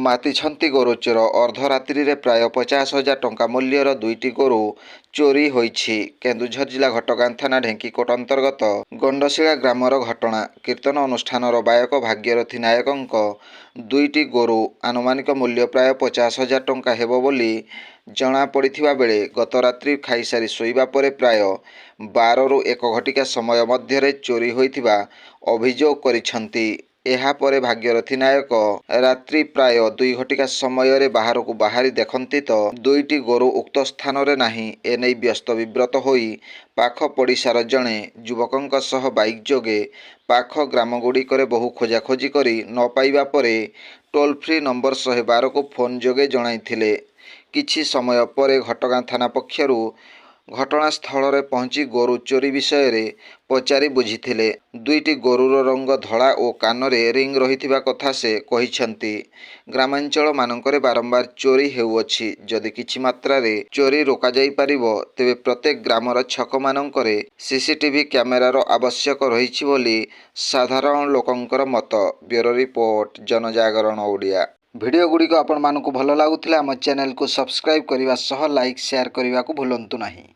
ମାତିଛନ୍ତି ଗୋରୁ ଚୋର। ଅର୍ଦ୍ଧରାତ୍ରିରେ ପ୍ରାୟ 50,000 ଟଙ୍କା ମୂଲ୍ୟର 2ଟି ଗୋରୁ ଚୋରି ହୋଇଛି। କେନ୍ଦୁଝର ଜିଲ୍ଲା ଘଟଗାଁ ଥାନା ଢେଙ୍କିକୋଟ ଅନ୍ତର୍ଗତ ଗଣ୍ଡଶିଳା ଗ୍ରାମର ଘଟଣା। କୀର୍ତ୍ତନ ଅନୁଷ୍ଠାନର ବାୟକ ଭାଗ୍ୟରଥୀ ନାୟକଙ୍କ 2ଟି ଗୋରୁ ଆନୁମାନିକ ମୂଲ୍ୟ ପ୍ରାୟ 50,000 ଟଙ୍କା ହେବ ବୋଲି ଜଣାପଡ଼ିଥିବା ବେଳେ ଗତ ରାତ୍ରି ଖାଇସାରି ଶୋଇବା ପରେ ପ୍ରାୟ 12ରୁ 1 ଘଟିକା ସମୟ ମଧ୍ୟରେ ଚୋରି ହୋଇଥିବା ଅଭିଯୋଗ କରିଛନ୍ତି। ଏହାପରେ ଭାଗ୍ୟରଥୀ ନାୟକ ରାତ୍ରି ପ୍ରାୟ 2 ଘଟିକା ସମୟରେ ବାହାରକୁ ବାହାରି ଦେଖନ୍ତି ତ 2ଟି ଗୋରୁ ଉକ୍ତ ସ୍ଥାନରେ ନାହିଁ। ଏନେଇ ବ୍ୟସ୍ତ ବିବ୍ରତ ହୋଇ ପାଖ ପଡ଼ିଶାର ଜଣେ ଯୁବକଙ୍କ ସହ ବାଇକ୍ ଯୋଗେ ପାଖ ଗ୍ରାମଗୁଡ଼ିକରେ ବହୁ ଖୋଜାଖୋଜି କରି ନ ପାଇବା ପରେ ଟୋଲ୍ ଫ୍ରି ନମ୍ବର 112କୁ ଫୋନ୍ ଯୋଗେ ଜଣାଇଥିଲେ। କିଛି ସମୟ ପରେ ଘଟଗାଁ ଥାନା ପକ୍ଷରୁ ଘଟଣାସ୍ଥଳରେ ପହଞ୍ଚି ଗୋରୁ ଚୋରି ବିଷୟରେ ପଚାରି ବୁଝିଥିଲେ। 2ଟି ଗୋରୁର ରଙ୍ଗ ଧଳା ଓ କାନରେ ରିଙ୍ଗ୍ ରହିଥିବା କଥା ସେ କହିଛନ୍ତି। ଗ୍ରାମାଞ୍ଚଳମାନଙ୍କରେ ବାରମ୍ବାର ଚୋରି ହେଉଅଛି। ଯଦି କିଛି ମାତ୍ରାରେ ଚୋରି ରୋକାଯାଇପାରିବ ତେବେ ପ୍ରତ୍ୟେକ ଗ୍ରାମର ଛକମାନଙ୍କରେ ସିସିଟିଭି କ୍ୟାମେରାର ଆବଶ୍ୟକ ରହିଛି ବୋଲି ସାଧାରଣ ଲୋକଙ୍କର ମତ। Bureau report, Janajagaran Odia. ଭିଡ଼ିଓଗୁଡ଼ିକ ଆପଣମାନଙ୍କୁ ଭଲ ଲାଗୁଥିଲେ ଆମ ଚ୍ୟାନେଲକୁ ସବସ୍କ୍ରାଇବ୍ କରିବା ସହ ଲାଇକ୍ ସେୟାର କରିବାକୁ ଭୁଲନ୍ତୁ ନାହିଁ।